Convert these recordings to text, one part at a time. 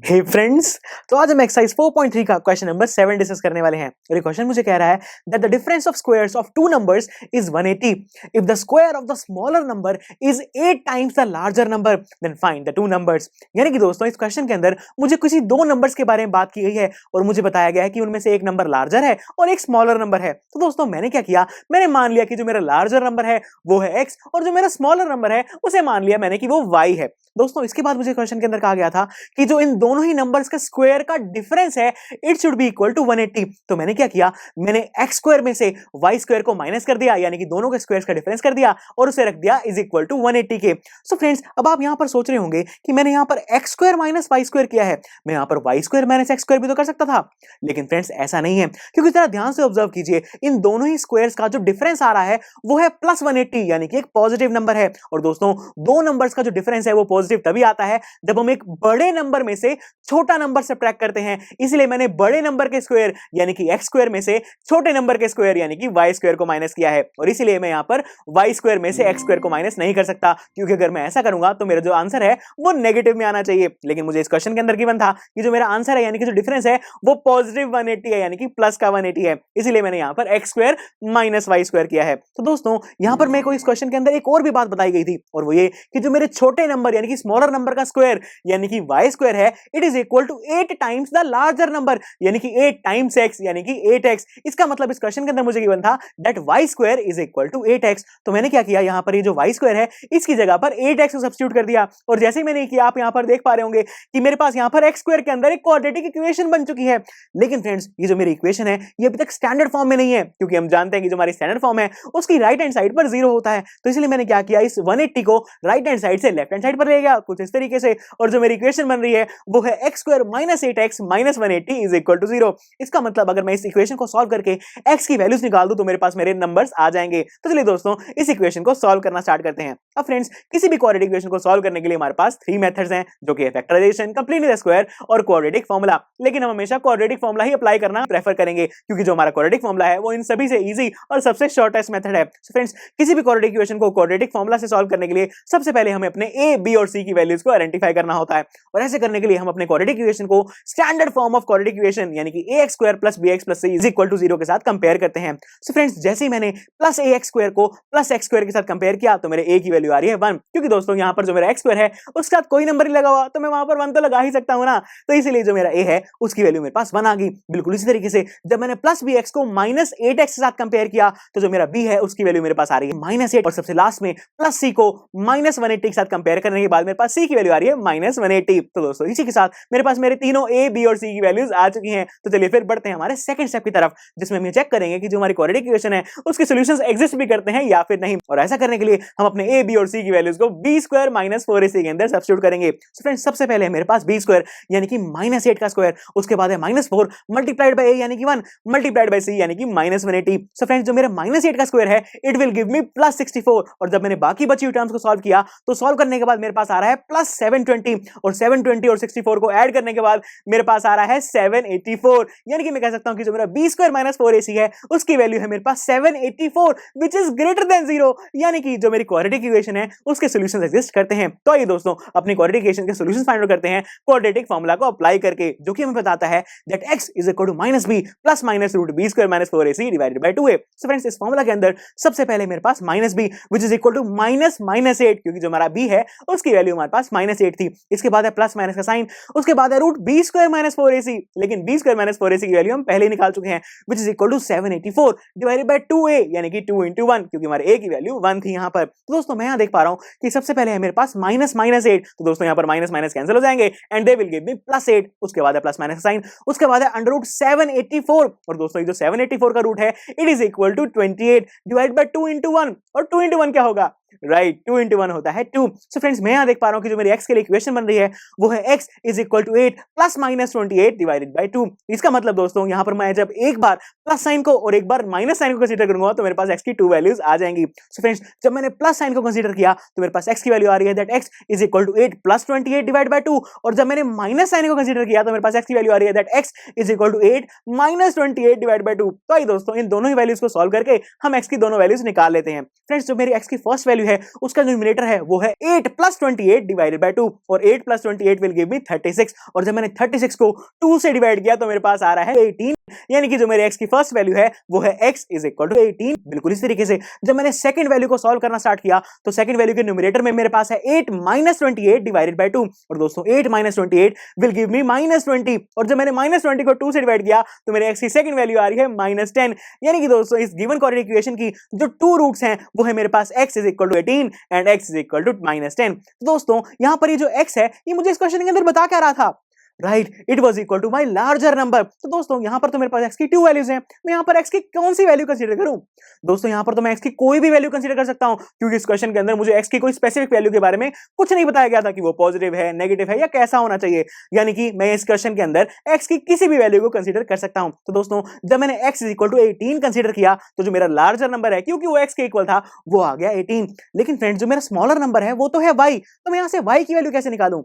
हे friends, तो आज हम एक्सरसाइज 4.3 का क्वेश्चन नंबर 7 डिस्कस करने वाले हैं। और ये क्वेश्चन मुझे कह रहा है that the difference of squares of two numbers is 180 if the square of the smaller number is 8 times the larger number then find the two numbers. यानी कि दोस्तों इस क्वेश्चन के अंदर मुझे किसी दो नंबर्स के बारे में बात की गई है और मुझे बताया गया है कि उनमें से एक नंबर लार्जर है और एक स्मॉलर नंबर है। तो दोस्तों मैंने क्या किया, मैंने मान लिया कि जो मेरा लार्जर नंबर है वो है x और जो मेरा स्मॉलर नंबर है उसे मान लिया मैंने कि वो y है। दोस्तों इसके बाद मुझे क्वेश्चन के अंदर कहा गया था कि जो इन दोनों ही नंबर्स का स्क्वायर का डिफरेंस है it should be equal to 180। तो मैंने क्या किया, मैंने x स्क्वायर में से y स्क्वायर को माइनस कर दिया, यानी कि दोनों के स्क्वायर्स का डिफरेंस कर दिया और उसे रख दिया इज इक्वल टू 180 के। सो फ्रेंड्स अब आप यहां पर सोच रहे होंगे कि मैंने यहां पर x square minus y square किया है, मैं यहां पर y square minus x square भी तो कर सकता था। लेकिन फ्रेंड्स ऐसा नहीं है, क्योंकि जरा ध्यान से ऑब्जर्व कीजिए, इन दोनों ही स्क्वायर्स का जो डिफरेंस आ रहा है वो है प्लस 180, यानी कि एक पॉजिटिव नंबर है। और दोस्तों दो नंबर्स का जो डिफरेंस है वो पॉजिटिव तभी आता है जब हम एक बड़े नंबर में से छोटा नंबर सब्ट्रैक्ट करते हैं। इसलिए मैंने बड़े नंबर के स्क्वायर यानी कि x स्क्वायर में से छोटे नंबर के स्क्वायर यानी कि y स्क्वायर को माइनस किया है। और इसलिए मैं यहां पर y स्क्वायर में से x स्क्वायर को माइनस नहीं कर सकता, क्योंकि अगर मैं ऐसा करूंगा तो मेरा जो आंसर है वो नेगेटिव में आना चाहिए। लेकिन मुझे इस क्वेश्चन के अंदर गिवन था कि जो मेरा आंसर है यानी कि जो डिफरेंस है वो पॉजिटिव 180 है, यानी कि प्लस का 180 है। इसलिए मैंने यहां पर x square minus y square किया है। तो दोस्तों यहां पर मेरे को इस क्वेश्चन के अंदर एक और भी बात बताई गई थी, और वो ये कि जो मेरे छोटे नंबर यानी कि स्मॉलर नंबर का स्क्वायर यानी कि y स्क्वायर है it is equal to 8 times the larger number, यानी कि 8 टाइम्स x यानी कि 8x। इसका मतलब इस क्वेश्चन के अंदर मुझे गिवन था that y square is equal to 8x। तो मैंने क्या किया, यहां पर ये जो y स्क्वायर है इसकी जगह पर 8x को सब्स्टिट्यूट कर दिया। और जैसे ही मैंने किया आप यहां पर देख पा रहे होंगे कि मेरे पास यहां पर x स्क्वायर के अंदर एक क्वाड्रेटिक इक्वेशन बन चुकी है। लेकिन फ्रेंड्स ये जो मेरी इक्वेशन है ये अभी तक स्टैंडर्ड फॉर्म में नहीं है, क्योंकि हम जानते हैं कि जो हमारी स्टैंडर्ड फॉर्म है उसकी राइट हैंड साइड पर 0 होता है। तो इसलिए मैंने क्या किया, इस 180 को राइट हैंड साइड से लेफ्ट हैंड साइड पर ले गया कुछ इस तरीके से, और जो मेरी इक्वेशन बन रही है वो है x square minus 8x minus 180 is equal to 0। इसका मतलब अगर मैं इस इक्वेशन को सॉल्व करके x की वैल्यूज निकाल दूं तो मेरे पास मेरे नंबर्स आ जाएंगे। तो चलिए दोस्तों इस इक्वेशन को सॉल्व करना स्टार्ट करते हैं। अब फ्रेंड्स किसी भी क्वाड्रेटिक इक्वेशन को सॉल्व करने के लिए हमारे पास 3 मेथड्स हैं, जो कि फैक्टराइजेशन, कंप्लीटली द स्क्वायर और क्वाड्रेटिक फार्मूला। लेकिन हम हमेशा क्वाड्रेटिक फार्मूला ही अप्लाई करना प्रेफर करेंगे, क्योंकि जो हमारा क्वाड्रेटिक फार्मूला है वो इन सभी से इजी और सबसे शॉर्टेस्ट मेथड है। सो फ्रेंड्स किसी भी क्वाड्रेटिक इक्वेशन को क्वाड्रेटिक फार्मूला से सॉल्व करने के लिए सबसे पहले हमें अपने a, b और c की वैल्यूज को आइडेंटिफाई करना होता है। और ऐसे करने के लिए हम अपने क्वाड्रेटिक इक्वेशन को standard form of quadratic equation यानी कि ax square plus bx plus c is equal to 0 के साथ कंपेयर करते हैं। सो फ्रेंड्स जैसे ही मैंने प्लस ax स्क्वायर को प्लस x स्क्वायर के साथ कंपेयर किया तो मेरे a की वैल्यू आ रही है 1, क्योंकि दोस्तों यहां पर जो मेरा x स्क्वायर है उसके साथ कोई नंबर नहीं लगा हुआ, तो मैं वहां पर 1 तो लगा ही सकता हूं ना। तो इसीलिए जो मेरा a है उसकी वैल्यू मेरे पास 1 आ गई। बिल्कुल इसी तरीके से जब मैंने प्लस bx को माइनस 8x के साथ कंपेयर किया तो जो मेरा b है उसकी वैल्यू मेरे पास आ रही है माइनस 8, और सबसे लास्ट में प्लस c को माइनस 180 के साथ कंपेयर करने के बाद मेरे पास c की वैल्यू आ रही है माइनस 180। तो दोस्तों इसी के साथ मेरे पास मेरे तीनों a, b और c की वैल्यूज आ चुकी हैं। तो चलिए फिर बढ़ते हैं हमारे सेकंड स्टेप की तरफ, जिसमें हम ये चेक करेंगे कि जो हमारी क्वाड्रेटिक इक्वेशन है उसके सॉल्यूशंस एग्जिस्ट भी करते हैं या फिर नहीं। और ऐसा करने के लिए हम अपने a, b और c की वैल्यूज को b स्क्वायर माइनस 4ac के अंदर सब्स्टिट्यूट करेंगे। सो फ्रेंड्स सबसे पहले मेरे पास b स्क्वायर यानी कि माइनस 8 का स्क्वायर, उसके बाद है माइनस 4 मल्टीप्लाइड बाय a यानी कि 1 मल्टीप्लाइड बाय c यानी कि माइनस 180। सो फ्रेंड्स जो मेरा माइनस 8 का स्क्वायर है it will give me plus 64। और जब मैंने बाकी बची हुई टर्म्स को सॉल्व किया तो सॉल्व करने के बाद मेरे पास आ रहा है प्लस 720, और 720 और 64 को ऐड करने के बाद मेरे पास आ रहा है 784। यानी कि मैं कह सकता हूं कि जो मेरा b स्क्वायर माइनस 4ac है उसकी वैल्यू है मेरे पास 784 व्हिच इज ग्रेटर देन 0, यानी कि जो मेरी क्वाड्रेटिक इक्वेशन है उसके सॉल्यूशंस एग्जिस्ट करते हैं। तो आइए दोस्तों अपनी क्वाड्रेटिक इक्वेशन के सॉल्यूशंस फाइंड आउट करते हैं क्वाड्रेटिक फार्मूला को अप्लाई करके, जो कि हमें बताता है that x is equal to minus b plus minus root b square minus 4ac divided by 2a। So friends इस फार्मूला के अंदर सबसे पहले मेरे पास minus b which is equal to minus minus 8, क्योंकि जो हमारा b है उसकी वैल्यू हमारे पास माइनस 8 थी। इसके बाद है प्लस माइनस का साइन, उसके बाद है root b square minus 4ac, लेकिन b स्क्वायर माइनस 4ac की वैल्यू हम पहले ही निकाल चुके हैं which is equal to 784 divided by 2a यानी कि 2 into 1, क्योंकि हमारे a की वैल्यू 1 थी यहां पर। तो दोस्तों मैं यहां देख पा रहा हूं कि सबसे पहले है मेरे पास माइनस माइनस 8, तो दोस्तों यहां पर माइनस माइनस कैंसिल हो जाएंगे and they will give me plus 8। उसके बाद है प्लस माइनस का साइन, उसके बाद है अंडर रूट 784, और दोस्तों ये जो 784 का रूट है it is equal to 28 divided by 2 into 1, और 2 into 1 क्या होगा, राइट 2 into 1 होता है 2। सो फ्रेंड्स मैं यहां देख पा रहा हूं कि जो मेरी x के लिए इक्वेशन बन रही है वो है x is equal to 8 plus minus 28 divided by 2। इसका मतलब दोस्तों यहां पर मैं जब एक बार प्लस साइन को और एक बार माइनस साइन को कंसीडर करूंगा तो मेरे पास x की 2 वैल्यूज आ जाएंगी। सो फ्रेंड्स जब मैंने प्लस साइन को कंसीडर किया तो मेरे पास x की वैल्यू आ रही है that x is equal to 8 plus 28 divided by 2, और जब मैंने माइनस साइन को कंसीडर किया तो मेरे पास x की वैल्यू आ रही है that x is equal to 8 minus 28 divided by 2। तो आइए दोस्तों इन दोनों ही वैल्यूज को सॉल्व करके हम x की दोनों वैल्यूज निकाल लेते हैं। फ्रेंड्स जो मेरी x की फर्स्ट वैल्यू वैल्यू है उसका जो न्यूमरेटर है वो है 8 + 28 डिवाइडेड बाय 2 और 8 + 28 विल गिव मी 36 और जब मैंने 36 को 2 से डिवाइड किया तो मेरे पास आ रहा है 18 यानी कि जो मेरे x की फर्स्ट वैल्यू है वो है x = 18। बिल्कुल इस तरीके से जब मैंने सेकंड वैल्यू को सॉल्व करना स्टार्ट किया तो सेकंड वैल्यू के न्यूमरेटर में मेरे पास है 8 - 28 डिवाइडेड बाय 2 और दोस्तों 8 - 28 विल गिव मी -20 और जब मैंने -20 को 2 से डिवाइड किया तो मेरे x की सेकंड वैल्यू आ रही है -10 यानी कि दोस्तों इस गिवन क्वाड्रेटिक इक्वेशन की जो टू रूट्स हैं वो है मेरे पास x = 18 एंड x = -10। तो दोस्तों यहां पर ये जो x है ये मुझे इस क्वेश्चन के अंदर बता क्या रहा था, right, it was equal to my larger number. तो दोस्तों यहां पर तो मेरे पास x की 2 वैल्यूज हैं, मैं यहां पर x की कौन सी वैल्यू कंसीडर करूं? दोस्तों यहां पर तो मैं x की कोई भी वैल्यू कंसीडर कर सकता हूं क्योंकि इस क्वेश्चन के अंदर मुझे x की कोई स्पेसिफिक वैल्यू के बारे में कुछ नहीं बताया गया था कि वो पॉजिटिव है, नेगेटिव है या कैसा होना चाहिए, यानी कि मैं इस क्वेश्चन के अंदर x की किसी भी वैल्यू को कंसीडर कर सकता हूं। तो दोस्तों जब मैंने x = 18 कंसीडर किया तो जो मेरा लार्जर नंबर है क्योंकि वो x के इक्वल था वो आ गया 18, लेकिन फ्रेंड्स जो मेरा स्मॉलर नंबर है वो तो है y, तो मैं यहां से y की वैल्यू कैसे निकालूं?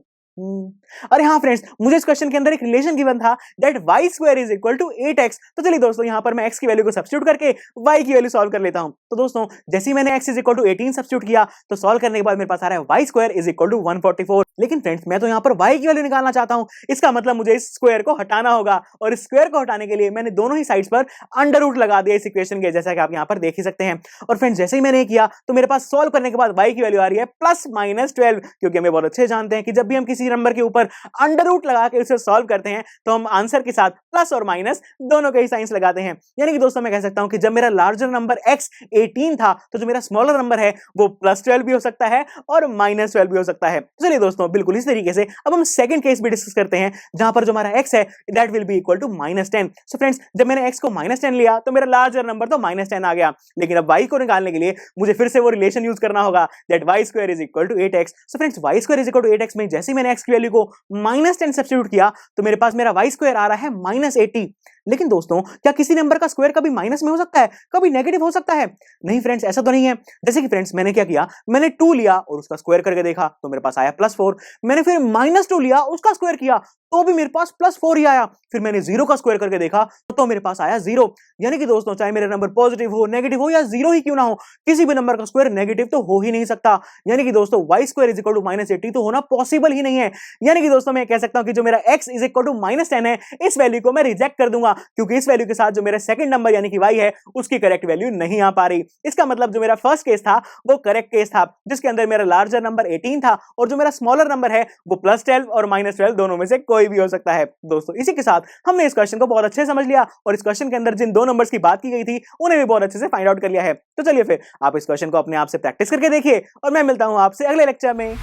अरे हाँ फ्रेंड्स, मुझे इस क्वेश्चन के अंदर एक रिलेशन गिवन था दैट y² = 8x। तो चलिए दोस्तों यहां पर मैं x की वैल्यू को सब्स्टिट्यूट करके y की वैल्यू सॉल्व कर लेता हूं। तो दोस्तों जैसे ही मैंने x = 18 सब्स्टिट्यूट किया तो सॉल्व करने के बाद मेरे पास आ रहा है y² = 144। लेकिन फ्रेंड्स मैं तो यहां पर y की वैल्यू निकालना चाहता हूं, इसका मतलब मुझे इस स्क्वायर को हटाना होगा और इस स्क्वायर को हटाने के लिए मैंने दोनों ही साइड्स पर अंडर रूट लगा दिया इस इक्वेशन के, जैसा कि आप यहां पर देख ही सकते हैं। और फ्रेंड्स जैसे ही मैंने किया तो मेरे पास सॉल्व करने के बाद y की वैल्यू आ रही है +-12 क्योंकि हमें बहुत अच्छे जानते हैं कि जब भी हम किसी नंबर के ऊपर अंडर रूट लगा के उसे सॉल्व करते हैं तो हम आंसर के साथ प्लस और माइनस दोनों के ही साइंस लगाते हैं। यानी कि दोस्तों मैं कह सकता हूं कि जब मेरा लार्जर नंबर x 18 था तो जो मेरा स्मॉलर नंबर है वो +12 भी हो सकता है और -12 भी हो सकता है। चलिए दोस्तों बिल्कुल इस तरीके से अब हम सेकंड केस भी डिस्कस करते हैं जहां पर जो हमारा x है that will be equal to -10। So friends जब मैंने x को -10 लिया तो मेरा लार्जर नंबर तो -10 आ गया, लेकिन अब y को निकालने के लिए मुझे फिर से वो रिलेशन यूज करना होगा that y² = 8x। So friends y² = 8x में जैसे ही मैंने x की वैल्यू को -10 सब्स्टिट्यूट किया तो मेरे पास मेरा y² आ रहा है -80। लेकिन दोस्तों क्या किसी नंबर का स्क्वायर कभी माइनस में हो सकता है, कभी नेगेटिव हो सकता है? नहीं फ्रेंड्स, ऐसा तो नहीं है। जैसे कि फ्रेंड्स मैंने क्या किया, मैंने 2 लिया और उसका स्क्वायर करके देखा तो मेरे पास आया +4। मैंने फिर -2 लिया उसका स्क्वायर किया तो भी मेरे पास +4 ही आया। फिर मैंने 0 का स्क्वायर करके देखा तो मेरे पास आया 0। यानी कि दोस्तों चाहे मेरा नंबर पॉजिटिव हो, नेगेटिव हो या 0 ही क्यों ना हो, किसी भी नंबर का स्क्वायर नेगेटिव तो हो ही नहीं सकता। यानी कि दोस्तों y² = -80 तो होना पॉसिबल ही नहीं है। यानी कि दोस्तों मैं कह सकता हूं कि जो मेरा x = -10 है इस वैल्यू को मैं रिजेक्ट कर दूंगा क्योंकि इस वैल्यू के साथ जो मेरा सेकंड नंबर यानी कि y है उसकी करेक्ट वैल्यू नहीं आ पा रही। इसका मतलब जो मेरा फर्स्ट केस था वो करेक्ट केस था जिसके अंदर मेरा लार्जर नंबर 18 था और जो मेरा स्मॉलर नंबर है वो +12 और -12 दोनों में से कोई भी हो सकता है। दोस्तों इसी के साथ हमने इस क्वेश्चन को बहुत अच्छे से समझ लिया और इस क्वेश्चन के अंदर जिन दो नंबर्स की बात की गई थी उन्हें भी बहुत अच्छे से फाइंड आउट कर लिया है। तो चलिए फिर आप इस क्वेश्चन को अपने आप से प्रैक्टिस करके देखिए और मैं मिलता हूं आपसे अगले लेक्चर में।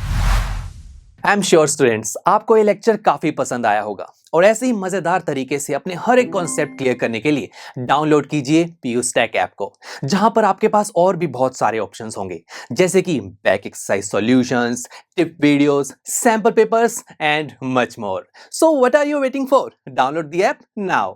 आई एम श्योर स्टूडेंट्स आपको ये लेक्चर काफी पसंद आया होगा और ऐसे ही मजेदार तरीके से अपने हर एक कॉन्सेप्ट क्लियर करने के लिए डाउनलोड कीजिए PUStack ऐप को, जहां पर आपके पास और भी बहुत सारे ऑप्शंस होंगे जैसे कि back exercise solutions, tip videos, sample papers and much more. So what are you waiting for? Download the app now.